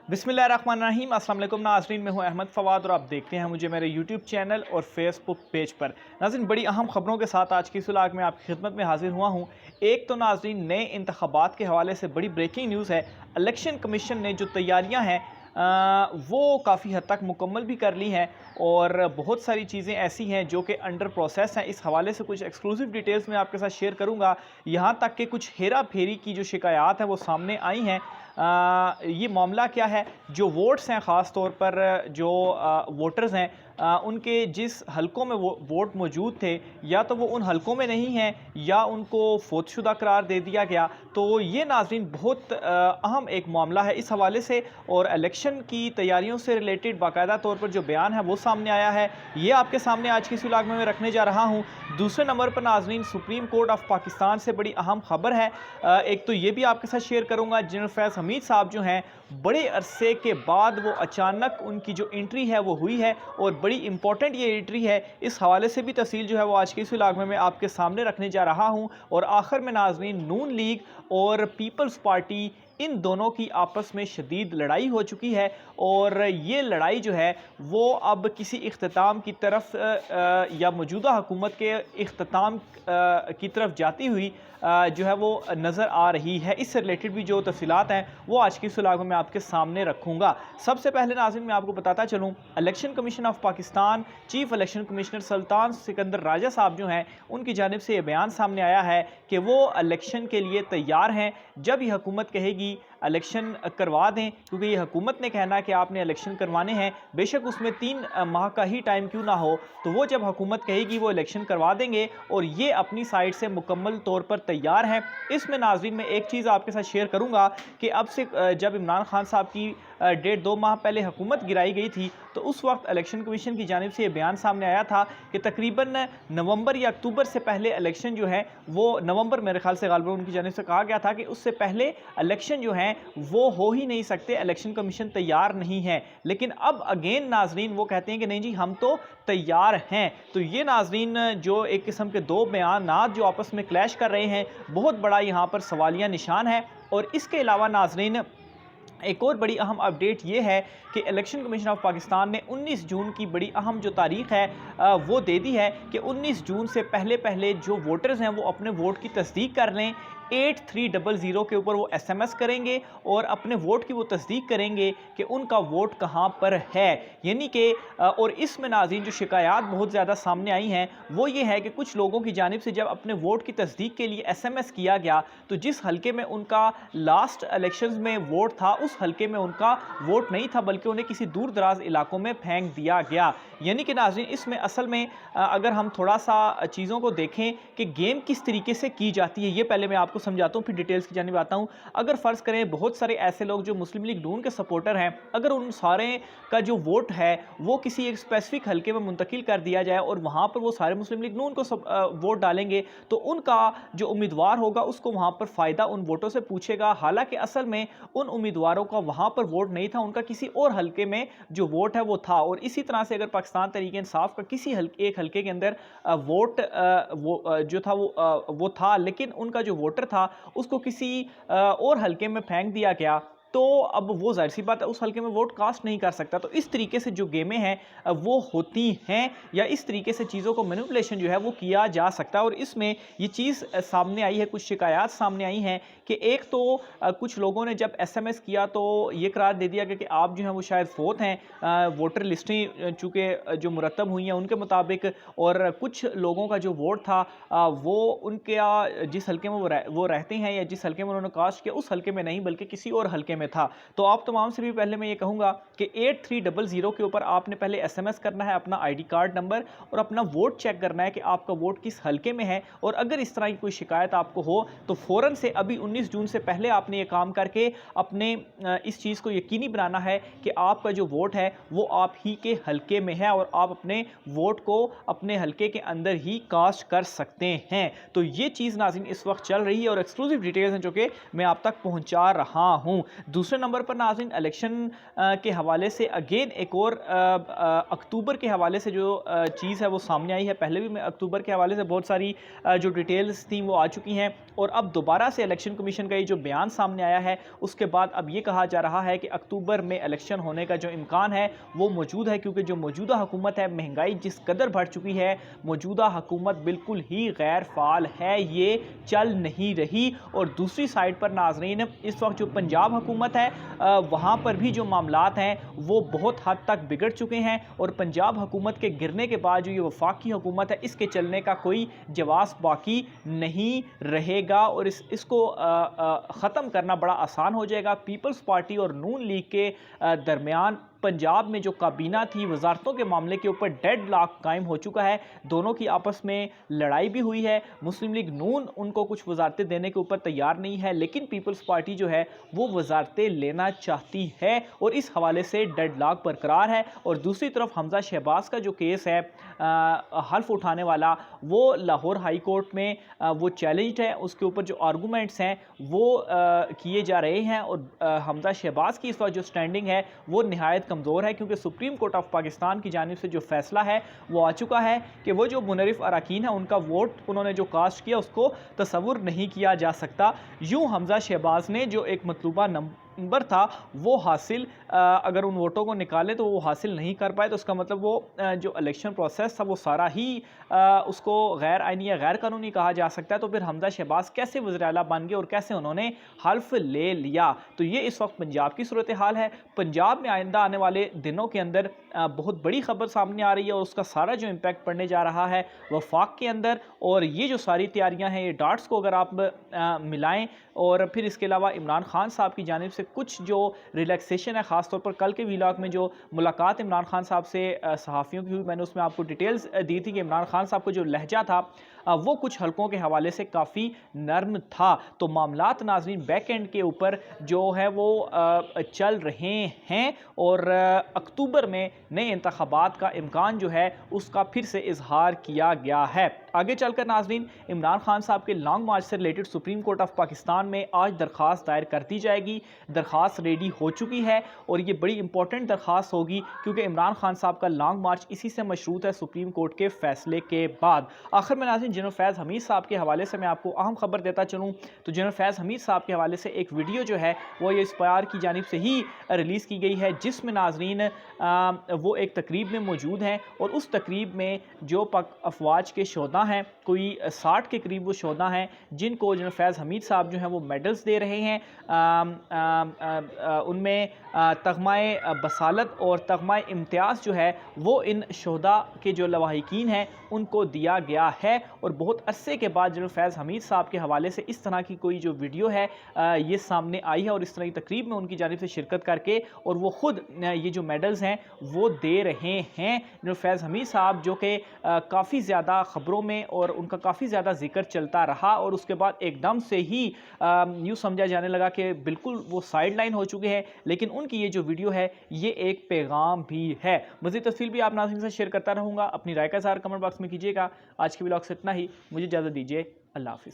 बिस्मिल्लाहिर्रहमानिर्रहीम। अस्सलाम वालेकुम नाज़रीन, मैं हूं अहमद फ़वाद और आप देखते हैं मुझे मेरे यूट्यूब चैनल और फेसबुक पेज पर। नाज़रीन, बड़ी अहम खबरों के साथ आज की इस व्लॉग में आपकी खिदमत में हाजिर हुआ हूं। एक तो नाज़रीन, नए इंतखाबात के हवाले से बड़ी ब्रेकिंग न्यूज़ है। इलेक्शन कमीशन ने जो तैयारियां हैं वो काफ़ी हद तक मुकम्मल भी कर ली हैं और बहुत सारी चीज़ें ऐसी हैं जो कि अंडर प्रोसेस हैं। इस हवाले से कुछ एक्सक्लूसिव डिटेल्स मैं आपके साथ शेयर करूंगा। यहाँ तक कि कुछ हेरा फेरी की जो शिकायत हैं वो सामने आई हैं। ये मामला क्या है, जो वोट्स हैं, ख़ास तौर पर जो वोटर्स हैं, उनके जिस हलकों में वो वोट मौजूद थे, या तो वो उन हलकों में नहीं हैं या उनको फोतशुदा करार दे दिया गया। तो ये नाज़रीन बहुत अहम एक मामला है इस हवाले से, और इलेक्शन की तैयारियों से रिलेटेड बाकायदा तौर पर जो बयान है वो सामने आया है। ये आपके सामने आज की इस व्लॉग में मैं रखने जा रहा हूँ। दूसरे नंबर पर नाज़रीन, सुप्रीम कोर्ट ऑफ पाकिस्तान से बड़ी अहम खबर है। एक तो ये भी आपके साथ शेयर करूँगा। जनरल फैज़ हमीद साहब जो हैं, बड़े अरसे के बाद वो अचानक उनकी जो एंट्री है वो हुई है और बड़ी इंपॉर्टेंट ये एंट्री है। इस हवाले से भी तफसील जो है वो आज के इस व्लॉग में मैं आपके सामने रखने जा रहा हूँ। और आखिर में नाज़रीन, नून लीग और पीपल्स पार्टी, इन दोनों की आपस में शदीद लड़ाई हो चुकी है और ये लड़ाई जो है वो अब किसी इख्तिताम की तरफ या मौजूदा हुकूमत के इख्तिताम की तरफ जाती हुई जो है वो नज़र आ रही है। इससे रिलेटेड भी जो तफसीलात हैं वो आज की इस व्लॉग में मैं आपके सामने रखूँगा। सबसे पहले नाज़रीन, मैं आपको बताता चलूँ, election commission of Pakistan chief election commissioner Sultan Sikandar Raja साहब जो हैं, उनकी जानिब से ये बयान सामने आया है कि वो इलेक्शन के लिए तैयार हैं। जब ये हुकूमत कहेगी इलेक्शन करवा दें, क्योंकि ये हुकूमत ने कहना है कि आपने इलेक्शन करवाने हैं, बेशक उसमें 3 माह का ही टाइम क्यों ना हो, तो वो जब हुकूमत कहेगी वो इलेक्शन करवा देंगे और ये अपनी साइड से मुकम्मल तौर पर तैयार हैं। इसमें नाज़रीन, मैं एक चीज़ आपके साथ शेयर करूंगा कि अब से जब इमरान खान साहब की 1.5-2 माह पहले हुकूमत गिराई गई थी, तो उस वक्त इलेक्शन कमीशन की जानिब से ये बयान सामने आया था कि तकरीबन नवंबर या अक्टूबर से पहले इलेक्शन जो है वो, नवंबर मेरे ख्याल से गालिबन उनकी जानिब से कहा गया था कि उससे पहले इलेक्शन जो हैं वो हो ही नहीं सकते, इलेक्शन कमीशन तैयार नहीं है। लेकिन अब अगेन नाज़रीन वो कहते हैं कि नहीं जी, हम तो तैयार हैं। तो ये नाज़रीन, जो एक किस्म के दो बयानात जो आपस में क्लैश कर रहे हैं, बहुत बड़ा यहाँ पर सवालिया निशान है। और इसके अलावा नाज़रीन, एक और बड़ी अहम अपडेट ये है कि इलेक्शन कमीशन ऑफ पाकिस्तान ने 19 जून की बड़ी अहम जो तारीख है वो दे दी है कि 19 जून से पहले पहले जो वोटर्स हैं वो अपने वोट की तस्दीक कर लें। 8300 के ऊपर वो SMS करेंगे और अपने वोट की वो तस्दीक करेंगे कि उनका वोट कहाँ पर है। यानी कि और इसमें नाज़रीन जो शिकायत बहुत ज़्यादा सामने आई हैं वो ये है कि कुछ लोगों की जानिब से जब अपने वोट की तस्दीक के लिए SMS किया गया, तो जिस हल्के में उनका लास्ट इलेक्शंस में वोट था, उस हल्के में उनका वोट नहीं था, बल्कि उन्हें किसी दूर दराज इलाकों में फेंक दिया गया। यानी कि नाज़रीन, इसमें असल में अगर हम थोड़ा सा चीज़ों को देखें कि गेम किस तरीके से की जाती है, ये पहले मैं आपको समझाता हूँ, फिर डिटेल्स की जानिब आता हूँ। अगर फ़र्ज़ करें बहुत सारे ऐसे लोग जो मुस्लिम लीग नून के सपोर्टर हैं, अगर उन सारे का जो वोट है वो किसी एक स्पेसिफिक हल्के में मुंतकिल कर दिया जाए और वहाँ पर वो सारे मुस्लिम लीग नून को वोट डालेंगे, तो उनका जो उम्मीदवार होगा उसको वहाँ पर फ़ायदा उन वोटों से पूछेगा। हालांकि असल में उन उम्मीदवारों का वहाँ पर वोट नहीं था, उनका किसी और हल्के में जो वोट है वो था। और इसी तरह से अगर पाकिस्तान तहरीक इंसाफ का किसी एक हल्के के अंदर वोट जो था वो था, लेकिन उनका जो वोटर था उसको किसी और हल्के में फेंक दिया गया, तो अब वो जाहिर सी बात है उस हल्के में वोट कास्ट नहीं कर सकता। तो इस तरीके से जो गेमें हैं वो होती हैं, या इस तरीके से चीज़ों को मैनिपुलेशन जो है वो किया जा सकता है। और इसमें ये चीज़ सामने आई है, कुछ शिकायत सामने आई हैं कि एक तो कुछ लोगों ने जब SMS किया तो ये करार दे दिया गया कि आप जो हैं वो शायद फोत हैं, वोटर लिस्टें चूँकि जो मुरतब हुई हैं उनके मुताबिक, और कुछ लोगों का जो वोट था वो उनके जिस हल्के में वो रहते हैं या जिस हल्के में उन्होंने कास्ट किया उस हल्के में नहीं बल्कि किसी और हल्के में था। तो आप तमाम से भी पहले मैं ये कहूँगा कि 8300 के ऊपर आपने पहले SMS करना है, अपना ID कार्ड नंबर और अपना वोट चेक करना है कि आपका वोट किस हल्के में है। और अगर इस तरह की कोई शिकायत आपको हो तो फ़ौरन से अभी 19 जून से पहले आपने ये काम करके अपने इस चीज़ को यकीनी बनाना है कि आपका जो वोट है वो आप ही के हल्के में है और आप अपने वोट को अपने हल्के के अंदर ही कास्ट कर सकते हैं। तो ये चीज़ नाज़रीन इस वक्त चल रही है और एक्सक्लूसिव डिटेल्स हैं जो कि मैं आप तक पहुँचा रहा हूँ। दूसरे नंबर पर नाज़रीन इलेक्शन के हवाले से अगेन एक और अक्टूबर के हवाले से जो चीज़ है वो सामने आई है। पहले भी मैं अक्टूबर के हवाले से बहुत सारी जो डिटेल्स थी वो आ चुकी हैं और अब दोबारा से इलेक्शन कमीशन का ये जो बयान सामने आया है उसके बाद अब ये कहा जा रहा है कि अक्टूबर में इलेक्शन होने का जो इम्कान है वो मौजूद है, क्योंकि जो मौजूदा हुकूमत है, महंगाई जिस कदर बढ़ चुकी है, मौजूदा हुकूमत बिल्कुल ही गैर फाल है, ये चल नहीं रही। और दूसरी साइड पर नाज़रीन इस वक्त जो पंजाब हुकूमत है वहाँ पर भी जो मामलात हैं वो बहुत हद तक बिगड़ चुके हैं और पंजाब हुकूमत के गिरने के बाद जो ये वफाकी हुकूमत है इसके चलने का कोई जवाब बाकी नहीं रहेगा और इसको ख़त्म करना बड़ा आसान हो जाएगा। पीपल्स पार्टी और नून लीग के दरमियान पंजाब में जो काबीना थी, वजारतों के मामले के ऊपर डेडलॉक कायम हो चुका है। दोनों की आपस में लड़ाई भी हुई है। मुस्लिम लीग नून उनको कुछ वजारतें देने के ऊपर तैयार नहीं है, लेकिन पीपल्स पार्टी जो है वो वजारतें लेना चाहती है और इस हवाले से डेडलॉक बरकरार है। और दूसरी तरफ हमजा शहबाज का जो केस है हल्फ उठाने वाला, वो लाहौर हाई कोर्ट में वो चैलेंज्ड है। उसके ऊपर जो आर्गूमेंट्स हैं वो किए जा रहे हैं और हमजा शहबाज की इस वक्त जो स्टैंडिंग है वो नहायत कमज़ोर है, क्योंकि सुप्रीम कोर्ट ऑफ पाकिस्तान की जानिब से जो फैसला है वो आ चुका है कि वो जो मुनरिफ अरकान है उनका वोट उन्होंने जो कास्ट किया उसको तस्वुर नहीं किया जा सकता। यूँ हमजा शहबाज ने जो एक मतलूबा नंबर था वो हासिल अगर उन वोटों को निकाले तो वो हासिल नहीं कर पाए, तो उसका मतलब वो जो इलेक्शन प्रोसेस था वो सारा ही उसको गैर आइनी या गैर कानूनी कहा जा सकता है। तो फिर हमजा शहबाज कैसे वज़ीर आला बन गए और कैसे उन्होंने हल्फ ले लिया, तो ये इस वक्त पंजाब की सूरत हाल है। पंजाब में आइंदा आने वाले दिनों के अंदर बहुत बड़ी खबर सामने आ रही है और उसका सारा जो इम्पैक्ट पड़ने जा रहा है वफाक के अंदर। और ये जो सारी तैयारियां हैं, ये डाट्स को अगर आप मिलाएं और फिर इसके अलावा इमरान खान साहब की जानिब से कुछ जो रिलैक्सेशन है, ख़ासतौर पर कल के व्लॉग में जो मुलाकात इमरान खान साहब से सहाफ़ियों की हुई, मैंने उसमें आपको डिटेल्स दी थी कि इमरान खान साहब को जो लहजा था वो कुछ हलकों के हवाले से काफ़ी नर्म था। तो मामलात नाज़रीन बैक एंड के ऊपर जो है वो चल रहे हैं और अक्टूबर में नए इंतखाबात का इम्कान जो है उसका फिर से इजहार किया गया है। आगे चलकर नाज़रीन इमरान खान साहब के लॉन्ग मार्च से related supreme court of Pakistan में आज दरख्वास्त दायर कर दी जाएगी। दरख्वास्त रेडी हो चुकी है और ये बड़ी इंपॉर्टेंट दरख्वास्त होगी, क्योंकि इमरान खान साहब का लॉन्ग मार्च इसी से मशरूत है सुप्रीम कोर्ट के फैसले के बाद। आखिर में नाज़रीन जनरल फैज़ हमीद साहब के हवाले से मैं आपको अहम खबर देता चलूँ तो जनरल फैज़ हमीद साहब के हवाले से एक वीडियो जो है वो ये इंस्पायर की जानिब से ही रिलीज़ की गई है, जिसमें नाज़रीन वो एक तकरीब में मौजूद हैं और उस तकरीब में जो पाक अफवाज के शोधा हैं, कोई 60 के करीब वो शोधा हैं, जिनको जनरल फैज़ हमीद साहब जो हैं वो मेडल्स दे रहे हैं। उनमें तगमाए बसालत और तगमाए इम्तियाज़ जो है वो इन शोधा के जो लवाहिकीन हैं उनको दिया गया है। और बहुत अरसे के बाद जनरल फैज़ हमीद साहब के हवाले से इस तरह की कोई जो वीडियो है ये सामने आई है और इस तरह की तकरीब में उनकी जानिब से शिरकत करके और वो ख़ुद ये जो मेडल्स हैं वो दे रहे हैं। जनरल फैज़ हमीद साहब जो कि काफ़ी ज़्यादा ख़बरों में और उनका काफ़ी ज़्यादा जिक्र चलता रहा और उसके बाद एकदम से ही यूँ समझा जाने लगा कि बिल्कुल वो साइड लाइन हो चुके हैं, लेकिन उनकी ये जो वीडियो है ये एक पैगाम भी है। मज़ीद तफसील भी आप नाज़रीन से शेयर करता रहूँगा। अपनी राय का इज़हार कमेंट बॉक्स में कीजिएगा। आज के व्लॉग से इतना ही, मुझे इजाज़त दीजिए। अल्लाह हाफ़िज़।